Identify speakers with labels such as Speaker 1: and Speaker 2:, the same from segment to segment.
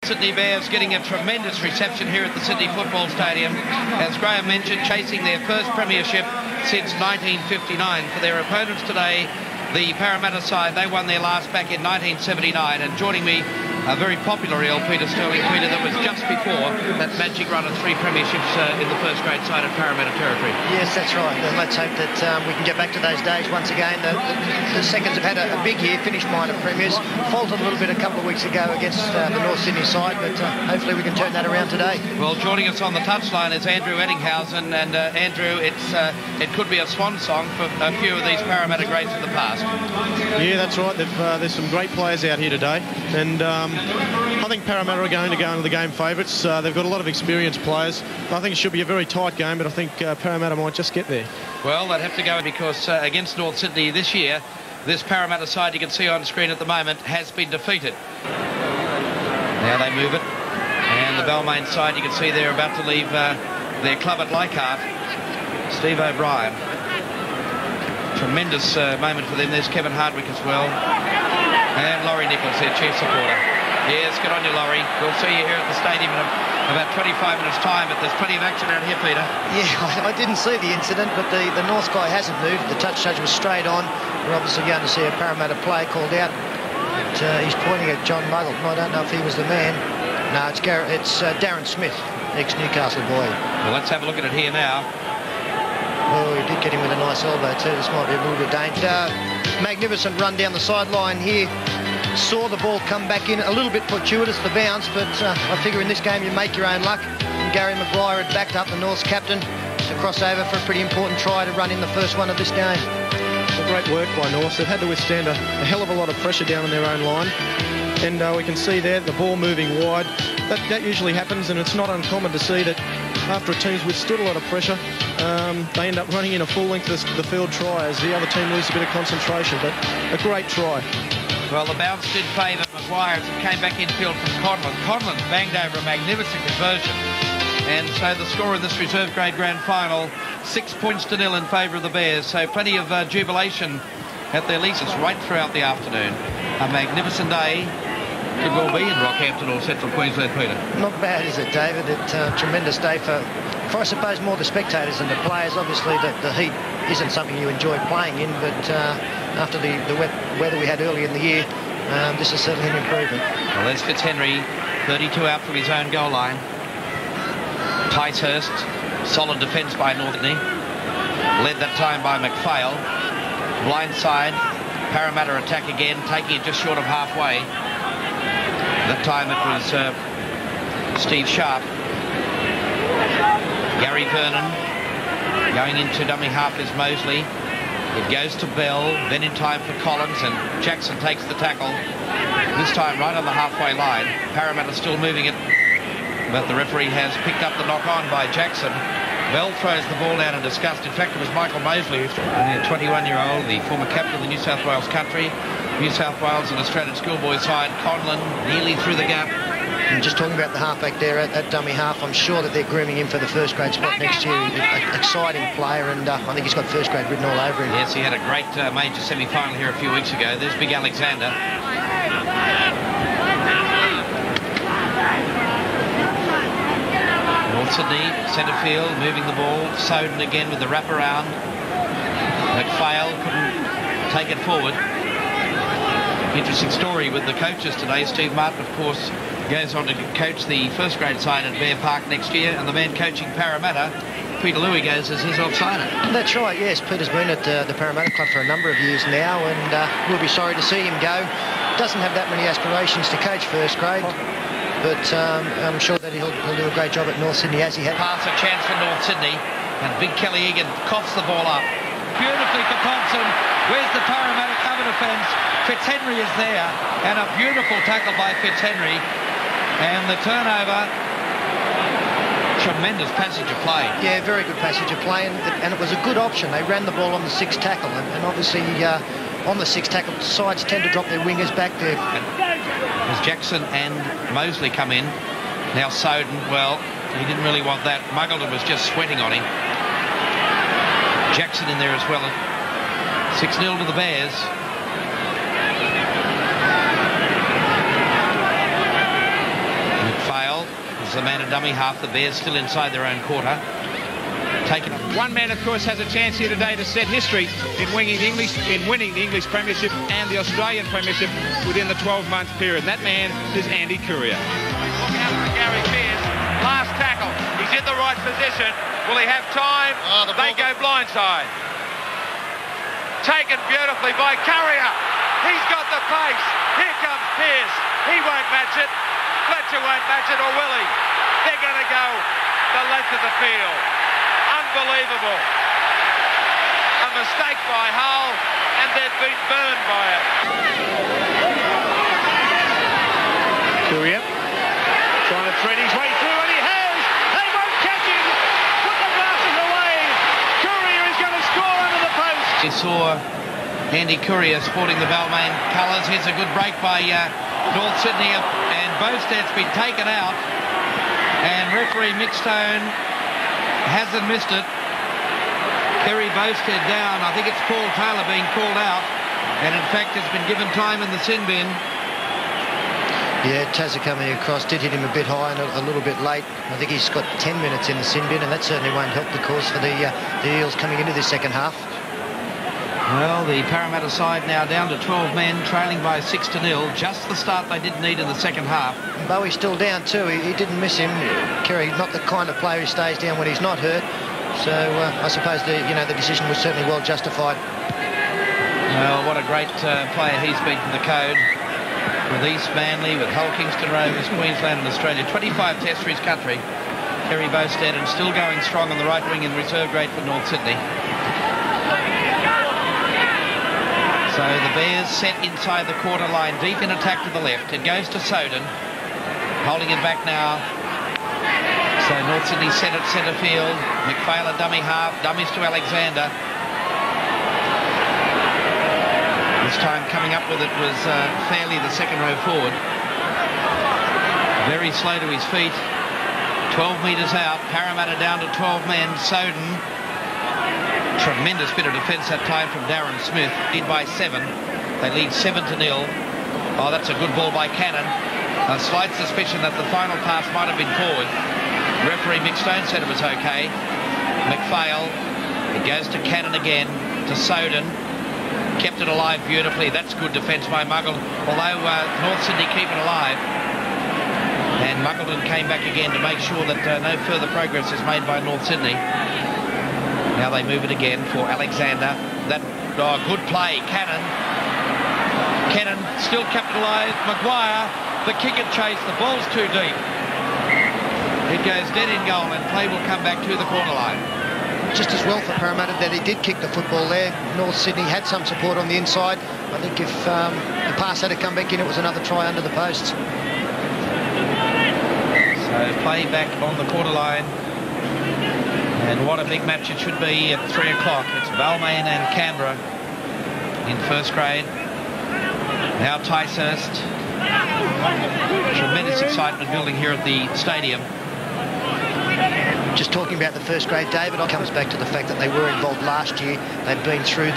Speaker 1: Sydney Bears getting a tremendous reception here at the Sydney Football Stadium. As Graham mentioned, chasing their first premiership since 1959. For their opponents today, the Parramatta side, they won their last back in 1979. And joining me, a very popular El Peter Sterling, Peter, that was just before that magic run of 3 premierships in the first grade side of Parramatta territory.
Speaker 2: Yes, that's right. And let's hope that we can get back to those days once again. The seconds have had a big year, finished minor premiers, faltered a little bit a couple of weeks ago against the North Sydney side, but hopefully we can turn that around today.
Speaker 1: Well, joining us on the touchline is Andrew Eddinghausen, and Andrew, it could be a swan song for a few of these Parramatta greats of the past.
Speaker 3: Yeah, that's right. There's some great players out here today, and I think Parramatta are going to go into the game favourites. They've got a lot of experienced players. I think it should be a very tight game, but I think Parramatta might just get there.
Speaker 1: Well, they'd have to go because against North Sydney this year, this Parramatta side you can see on screen at the moment has been defeated. Now they move it, and the Balmain side you can see they're about to leave their club at Leichhardt. Steve O'Brien. Tremendous moment for them. There's Kevin Hardwick as well. And Laurie Nichols, their chief supporter. Yes, good on you, Laurie. We'll see you here at the stadium in about 25 minutes' time, but there's plenty of action around here, Peter.
Speaker 2: Yeah, I didn't see the incident, but the North sky hasn't moved. The touch judge was straight on. We're obviously going to see a Parramatta play called out. But, he's pointing at John Muggleton. I don't know if he was the man. No, it's Darren Smith, ex-Newcastle boy.
Speaker 1: Well, let's have a look at it here now.
Speaker 2: Oh, he did get him with a nice elbow too. This might be a little bit dangerous. Magnificent run down the sideline here. Saw the ball come back in, a little bit fortuitous, the bounce, but I figure in this game you make your own luck. And Gary Maguire had backed up the North's captain to cross over for a pretty important try to run in the first one of this game.
Speaker 3: Well, great work by North. They've had to withstand a hell of a lot of pressure down on their own line. And we can see there the ball moving wide. That usually happens, and it's not uncommon to see that after a team's withstood a lot of pressure, they end up running in a full length of the field try as the other team loses a bit of concentration. But a great try.
Speaker 1: Well, the bounce did favour Maguire as it came back infield from Conlon. Conlon banged over a magnificent conversion. And so the score in this reserve grade grand final, 6-0 in favour of the Bears. So plenty of jubilation at their leases right throughout the afternoon. A magnificent day. Could well be in Rockhampton or Central Queensland, Peter.
Speaker 2: Not bad, is it, David? It's a tremendous day for I suppose more the spectators than the players. Obviously the heat isn't something you enjoy playing in, but after the wet weather we had early in the year, this is certainly an improvement.
Speaker 1: Well, there's Fitzhenry, 32 out from his own goal line. Ticehurst, solid defence by North Sydney, led that time by McPhail. Blindside, Parramatta attack again, taking it just short of halfway. That time it was Steve Sharp. Gary Vernon going into dummy half is Mosley. It goes to Bell, then in time for Collins, and Jackson takes the tackle. This time right on the halfway line. Parramatta still moving it, but the referee has picked up the knock-on by Jackson. Bell throws the ball down in disgust. In fact, it was Michael Mosley, the 21-year-old, the former captain of the New South Wales country. New South Wales and Australian schoolboy side. Conlon nearly through the gap.
Speaker 2: And just talking about the halfback there at dummy half, I'm sure that they're grooming him for the first grade spot next year. Exciting player, and I think he's got first grade written all over him.
Speaker 1: Yes, he had a great major semi-final here a few weeks ago. There's Big Alexander. North Sydney, centre field, moving the ball. Soden again with the wraparound. McPhail couldn't take it forward. Interesting story with the coaches today. Steve Martin, of course, goes on to coach the first grade side at Bear Park next year, and the man coaching Parramatta, Peter Louis, goes as his off-sider.
Speaker 2: That's right, yes. Peter's been at the Parramatta club for a number of years now, and we'll be sorry to see him go. Doesn't have that many aspirations to coach first grade, but I'm sure that he'll do a great job at North Sydney as he has.
Speaker 1: Pass a chance for North Sydney, and Big Kelly Egan coughs the ball up. Beautifully for Thompson. Where's the Parramatta cover defence? Fitzhenry is there, and a beautiful tackle by Fitzhenry. And the turnover, tremendous passage of play.
Speaker 2: Yeah, very good passage of play, and it was a good option. They ran the ball on the sixth tackle, and obviously on the sixth tackle, sides tend to drop their wingers back there.
Speaker 1: And as Jackson and Mosley come in, now Soden, well, he didn't really want that. Muggleton was just sweating on him. Jackson in there as well. 6-0 to the Bears. the man at dummy half. The Bears still inside their own quarter. Taken.
Speaker 4: One man, of course, has a chance here today to set history in winning the English Premiership and the Australian Premiership within the 12-month period. And that man is Andy Courier.
Speaker 1: Gary Pearce, last tackle. He's in the right position. Will he have time? They go blindside. Taken beautifully by Courier. He's got the pace. Here comes Pearce. He won't match it. Fletcher won't match it, or will he? They're going to go the length of the field. Unbelievable. A mistake by Hull, and they've been burned by it.
Speaker 4: Courier trying to thread his way through, and he has. They won't catch him. Put the glasses away. Courier is going to score under the post.
Speaker 1: We saw Andy Courier sporting the Balmain colours. Here's a good break by North Sydney, and Bosted's been taken out, and referee Mickstone hasn't missed it. Kerry Bosted down. I think it's Paul Taylor being called out, and in fact has been given time in the sin bin.
Speaker 2: Yeah, Tazza coming across did hit him a bit high and a little bit late. I think he's got 10 minutes in the sin bin, and that certainly won't help the cause for the Eels coming into this second half.
Speaker 1: Well, the Parramatta side now down to 12 men, trailing by 6-0. Just the start they did need in the second half.
Speaker 2: Bowie's still down too. He didn't miss him. Kerry, not the kind of player who stays down when he's not hurt. So I suppose the decision was certainly well justified.
Speaker 1: Well, what a great player he's been for the Code. With East Manly, with Hull, Kingston Rovers, Queensland and Australia. 25 tests for his country. Kerry Bosted, and still going strong on the right wing in reserve grade for North Sydney. So the Bears set inside the quarter line, deep in attack to the left. It goes to Soden, holding it back now. So North Sydney set at centre field. McPhail a dummy half, dummies to Alexander. This time coming up with it was Fairley, the second row forward. Very slow to his feet. 12 metres out, Parramatta down to 12 men. Soden. Tremendous bit of defence that time from Darren Smith. Lead by 7. They lead 7-0. Oh, that's a good ball by Cannon. A slight suspicion that the final pass might have been forward. Referee Mickstone said it was okay. McPhail. It goes to Cannon again. To Soden. Kept it alive beautifully. That's good defence by Muggle. Although North Sydney keep it alive. And Muggleton came back again to make sure that no further progress is made by North Sydney. Now they move it again for Alexander. That good play. Cannon still kept it alive. Maguire, the kick and chase. The ball's too deep. It goes dead in goal, and play will come back to the corner line.
Speaker 2: Just as well for Parramatta that he did kick the football there. North Sydney had some support on the inside. I think if the pass had to come back in, it was another try under the posts.
Speaker 1: So play back on the quarter line. And what a big match it should be at 3 o'clock. It's Balmain and Canberra in first grade. Now Ticehurst. Tremendous excitement building here at the stadium.
Speaker 2: Just talking about the first grade, David, it comes back to the fact that they were involved last year. They've been through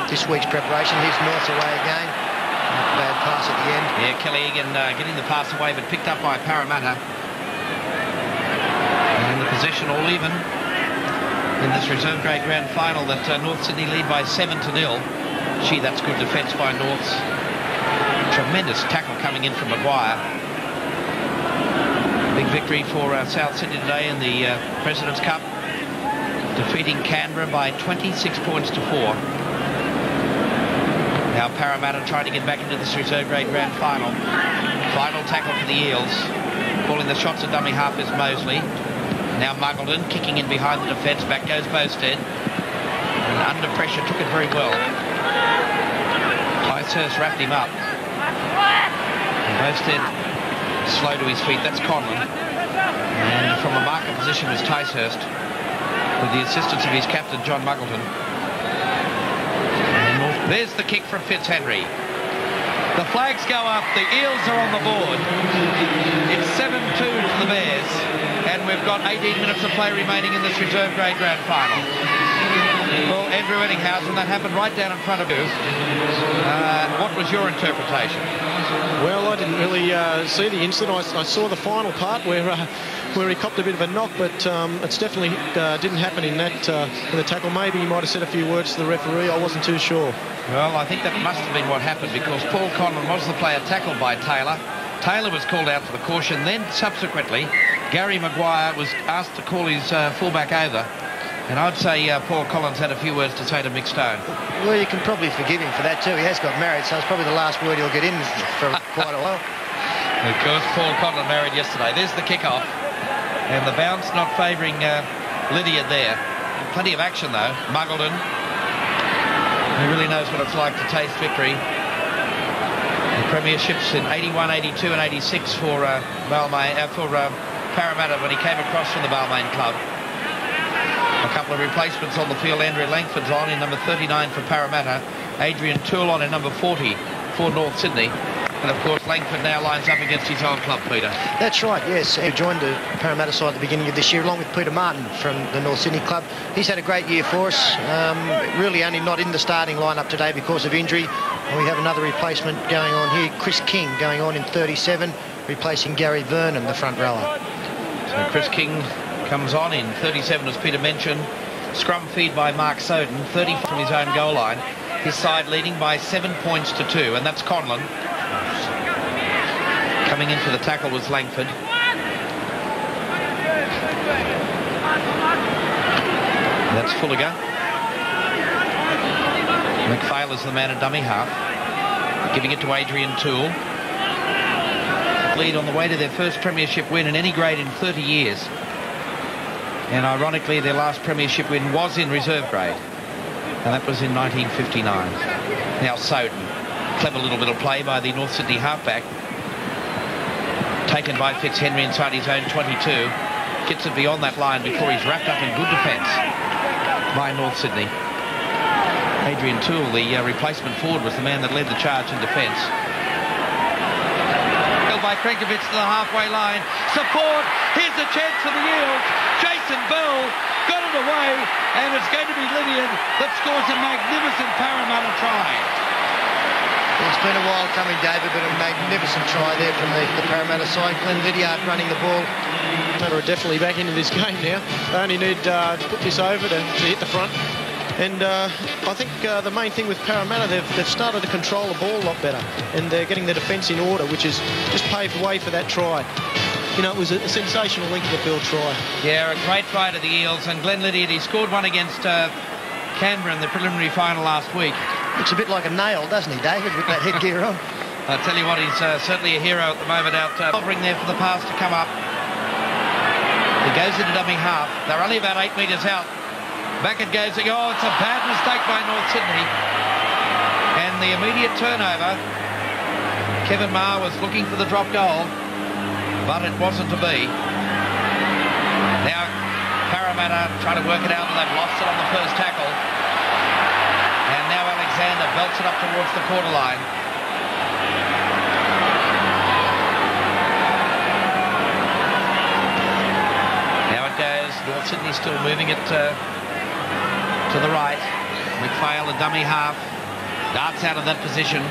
Speaker 2: this week's preparation. Here's North away again. Bad pass at the end.
Speaker 1: Yeah, Kelly Egan getting the pass away, but picked up by Parramatta. And the possession all even in this reserve grade grand final that North Sydney lead by 7-0. Gee, that's good defence by Norths. Tremendous tackle coming in from Maguire. Big victory for South Sydney today in the President's Cup, defeating Canberra by 26 points to 4. Now Parramatta trying to get back into this reserve grade grand final. Final tackle for the Eels. Calling the shots at dummy half is Mosley. Now Muggleton kicking in behind the defence. Back goes Bosted. And under pressure took it very well. Ticehurst wrapped him up. And Bosted slow to his feet. That's Conlon. And from a marker position is Ticehurst, with the assistance of his captain John Muggleton. And there's the kick from Fitzhenry. The flags go up. The Eels are on the board. It's 7-2 to the Bears, and we've got 18 minutes of play remaining in this reserve grade grand final. Well, Andrew Ettinghausen, that happened right down in front of you. What was your interpretation?
Speaker 3: Well, I didn't really see the incident. I saw the final part where he copped a bit of a knock, but it's definitely didn't happen in that in the tackle. Maybe he might have said a few words to the referee. I wasn't too sure.
Speaker 1: Well, I think that must have been what happened, because Paul Conlon was the player tackled by Taylor. Taylor was called out for the caution. Then subsequently, Gary Maguire was asked to call his fullback over. And I'd say Paul Collins had a few words to say to Mick Stone.
Speaker 2: Well, you can probably forgive him for that too. He has got married, so it's probably the last word he'll get in for quite a while.
Speaker 1: Of course, Paul Conlon married yesterday. There's the kick-off. And the bounce not favouring Lydiard there. Plenty of action, though. Muggleton, who really knows what it's like to taste victory. The premierships in 81, 82 and 86 for Parramatta when he came across from the Balmain club. A couple of replacements on the field. Andrew Langford's on in number 39 for Parramatta. Adrian Toole on in number 40 for North Sydney. And of course, Langford now lines up against his old club, Peter.
Speaker 2: That's right, yes. He joined the Parramatta side at the beginning of this year, along with Peter Martin from the North Sydney club. He's had a great year for us. Really only not in the starting lineup today because of injury. And we have another replacement going on here. Chris King going on in 37, replacing Gary Vernon, the front rower.
Speaker 1: So Chris King comes on in 37, as Peter mentioned. Scrum feed by Mark Soden, 30 from his own goal line. His side leading by 7 points to 2, and that's Conlon. Coming in for the tackle was Langford. That's Fulliger. McPhail is the man at dummy half. Giving it to Adrian Toole. Lead on the way to their first premiership win in any grade in 30 years. And ironically, their last premiership win was in reserve grade. And that was in 1959. Now Soden. Clever little bit of play by the North Sydney halfback. Taken by Fitzhenry inside his own 22. Gets it beyond that line before he's wrapped up in good defence by North Sydney. Adrian Toole, the replacement forward, was the man that led the charge in defence. By Krenkovic to the halfway line. Support. Here's a chance for the Eels. Jason Bell got it away, and it's going to be Lydiard that scores a magnificent Parramatta try.
Speaker 2: It's been a while coming, David, but a magnificent try there from the Parramatta side. Glenn Lydiard running the ball.
Speaker 3: Parramatta are definitely back into this game now. They only need to put this over to hit the front. And I think the main thing with Parramatta, they've started to control the ball a lot better, and they're getting their defence in order, which has just paved the way for that try. You know, it was a sensational link of the field try.
Speaker 1: Yeah, a great try to the Eels, and Glenn Lydiard, he scored one against Canberra in the preliminary final last week.
Speaker 2: Looks a bit like a nail, doesn't he, David, with that headgear on?
Speaker 1: I tell you what, he's certainly a hero at the moment out hovering there for the pass to come up. He goes into dummy half. They're only about 8 metres out. Back it goes. Oh, it's a bad mistake by North Sydney. And the immediate turnover. Kevin Maher was looking for the drop goal, but it wasn't to be. Now, Parramatta trying to work it out, and they've lost it on the first tackle. And now Alexander belts it up towards the quarter line. Now it goes. North Sydney still moving it to the right. McPhail, a dummy half, darts out of that position.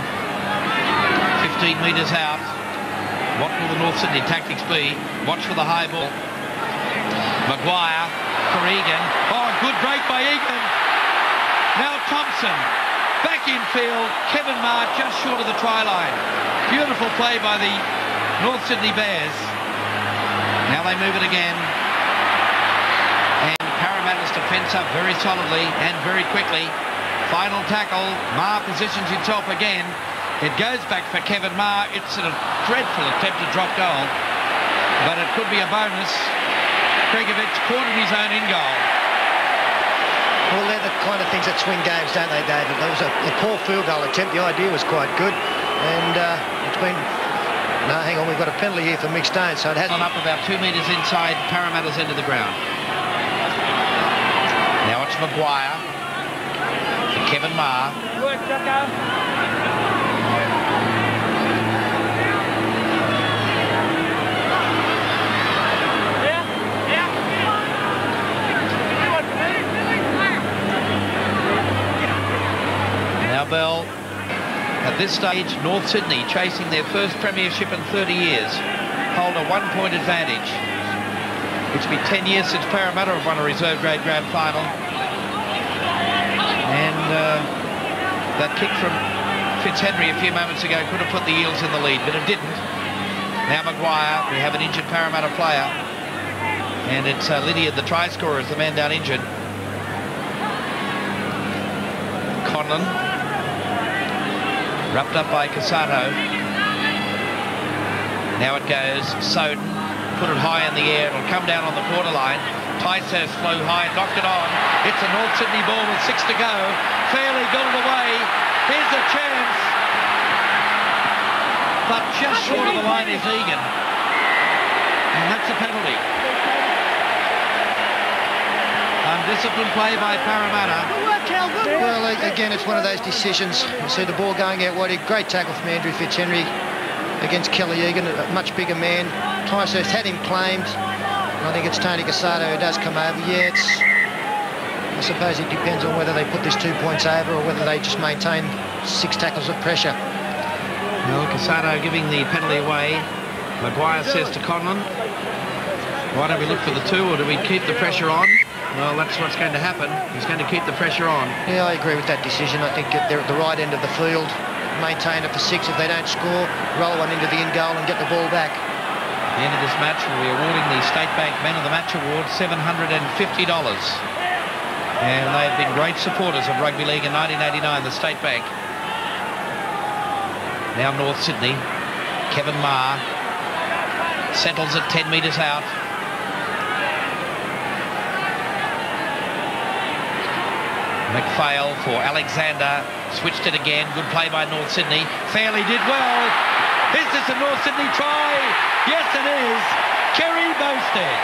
Speaker 1: 15 metres out. What will the North Sydney tactics be? Watch for the high ball. Maguire for Egan. Oh, good break by Egan. Now Thompson. Back in field. Kevin Maher just short of the try line. Beautiful play by the North Sydney Bears. Now they move it again. Parramatta's defence up very solidly and very quickly. Final tackle. Maher positions himself again. It goes back for Kevin Maher. It's a dreadful attempt to drop goal, but it could be a bonus. Krenkovic caught in his own in goal.
Speaker 2: Well, they're the kind of things that swing games, don't they, David? There was a poor field goal attempt. The idea was quite good, and it's been... No, hang on, we've got a penalty here for Mick Stone, so it has...
Speaker 1: On up about 2 metres inside Parramatta's end of the ground. Now it's Maguire for Kevin Maher.
Speaker 4: Good, Jocko.
Speaker 1: Now Bell, at this stage, North Sydney, chasing their first premiership in 30 years, hold a 1-point advantage. It's been 10 years since Parramatta have won a reserve grade grand final. And that kick from Fitzhenry a few moments ago could have put the Eels in the lead, but it didn't. Now Maguire, we have an injured Parramatta player. And it's Lydiard, the try scorer, is the man down injured. Conlon, wrapped up by Casato. Now it goes, Soden, put it high in the air, it'll come down on the borderline. Tysos flew high, knocked it on. It's a North Sydney ball with 6 to go. Fairly got it away. Here's a chance. But just short of the line is Egan. And that's a penalty. Undisciplined play by Parramatta.
Speaker 2: Well, again, it's one of those decisions. You see the ball going out wide. Great tackle from Andrew Fitzhenry against Kelly Egan, a much bigger man. Tysos had him claimed. I think it's Tony Casato who does come over. Yeah, I suppose it depends on whether they put this 2 points over or whether they just maintain 6 tackles of pressure.
Speaker 1: Well, Casato giving the penalty away. Maguire says to Conlon, why don't we look for the 2, or do we keep the pressure on? Well, that's what's going to happen. He's going to keep the pressure on.
Speaker 2: Yeah, I agree with that decision. I think they're at the right end of the field. Maintain it for 6. If they don't score, roll one into the in goal and get the ball back.
Speaker 1: At the end of this match, we'll be awarding the State Bank Man of the Match Award, $750. And they have been great supporters of rugby league in 1989, the State Bank. Now North Sydney. Kevin Maher settles it 10 metres out. McPhail for Alexander. Switched it again. Good play by North Sydney. Fairley did well. Is this a North Sydney try? Yes, it is. Kerry Bowstead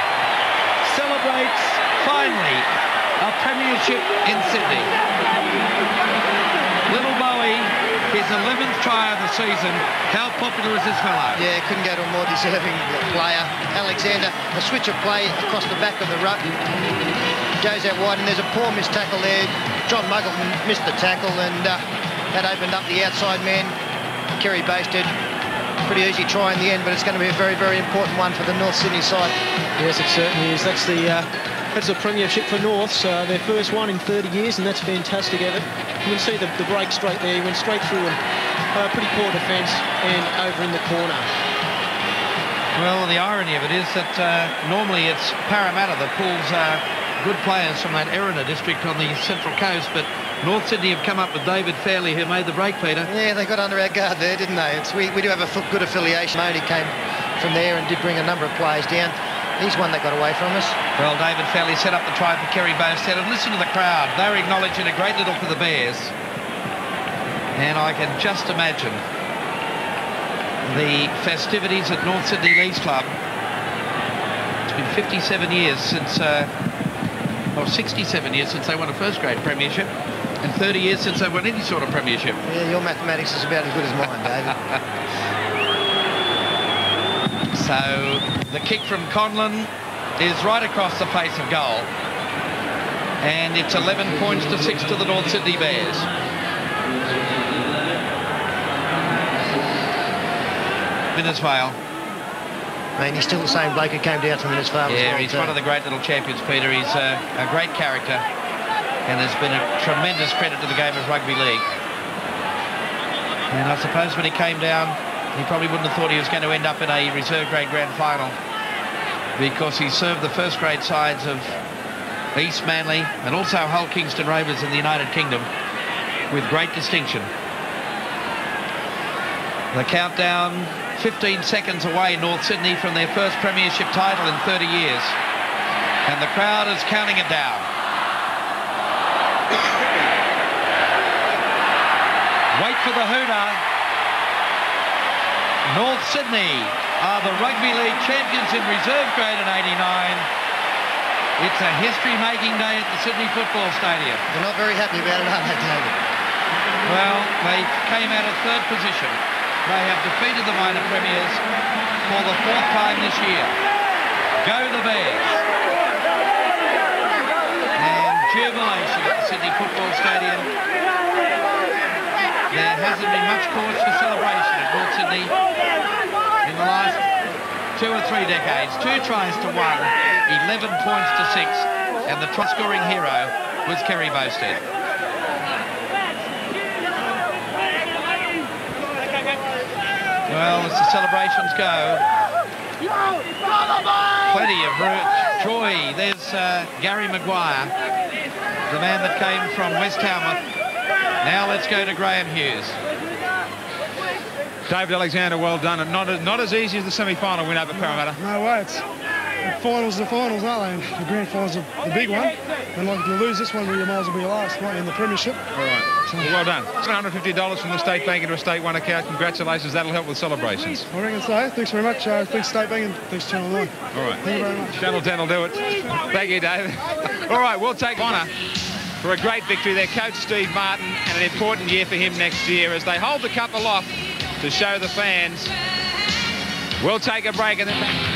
Speaker 1: celebrates, finally, a premiership in Sydney. Little Bowie, his 11th try of the season. How popular is this fellow?
Speaker 2: Yeah, couldn't go to a more deserving player. Alexander, a switch of play across the back of the ruck. Goes out wide, and there's a poor missed tackle there. John Muggleton missed the tackle, and that opened up the outside man, Kerry Bowstead. Pretty easy try in the end, but it's going to be a very, very important one for the North Sydney side.
Speaker 3: Yes, it certainly is. That's a premiership for Norths, their first one in 30 years, and that's fantastic, Evan. You can see the break straight there. He went straight through and pretty poor defence and over in the corner.
Speaker 1: Well, the irony of it is that normally it's Parramatta that pulls good players from that Erina district on the Central Coast, but North Sydney have come up with David Fairley, who made the break, Peter.
Speaker 2: Yeah, they got under our guard there, didn't they? We do have a good affiliation. Only came from there and did bring a number of players down. He's one that got away from us.
Speaker 1: Well, David Fairley set up the try for Kerry Bowstead, and listen to the crowd. They're acknowledging a great little for the Bears. And I can just imagine the festivities at North Sydney Leagues Club. It's been 57 years since... 67 years since they won a first grade premiership, and 30 years since they won any sort of premiership.
Speaker 2: Yeah, your mathematics is about as good as mine, David.
Speaker 1: So the kick from Conlon is right across the face of goal, and it's 11 points to 6 to the North Sydney Bears. Innisfail.
Speaker 2: I mean, he's still the same bloke who came down from Innisfail.
Speaker 1: Yeah, he's one of the great little champions, Peter. He's a great character, and there's been a tremendous credit to the game of rugby league. And I suppose when he came down, he probably wouldn't have thought he was going to end up in a reserve grade grand final, because he served the first grade sides of East Manly and also Hull Kingston Rovers in the United Kingdom with great distinction. The countdown, 15 seconds away, North Sydney, from their first premiership title in 30 years. And the crowd is counting it down. Wait for the hooter. North Sydney are the Rugby League champions in reserve grade in 89. It's a history-making day at the Sydney Football Stadium.
Speaker 2: They're not very happy about it, are they, David?
Speaker 1: Well, they came out of third position. They have defeated the minor premiers for the 4th time this year. Go the Bears. And jubilation at the Sydney Football Stadium. there hasn't been much cause for celebration at North Sydney in the last 2 or 3 decades. 2 tries to 1, 11 points to 6, and the try-scoring hero was Kerry Bowstead. Well, as the celebrations go, plenty of joy. There's Gary Maguire, the man that came from West Hamlet. Now let's go to Graham Hughes.
Speaker 5: David Alexander, well done. And not as easy as the semi-final win over Parramatta.
Speaker 6: No way. It's the finals are the finals, aren't they? The grand finals are the big one. And like if you lose this one, you might as well be last, right, in the premiership.
Speaker 5: All right. Well done. $750 from the State Bank into a State One account. Congratulations. That'll help with celebrations.
Speaker 6: I reckon so. Thanks very much. Thanks State Bank and thanks Channel 9.
Speaker 5: All right.
Speaker 6: Thank you very much.
Speaker 5: Channel 10 will do it. Thank you, David. All right, we'll take honour for a great victory. Their coach, Steve Martin, and an important year for him next year as they hold the cup aloft to show the fans. We'll take a break and then back.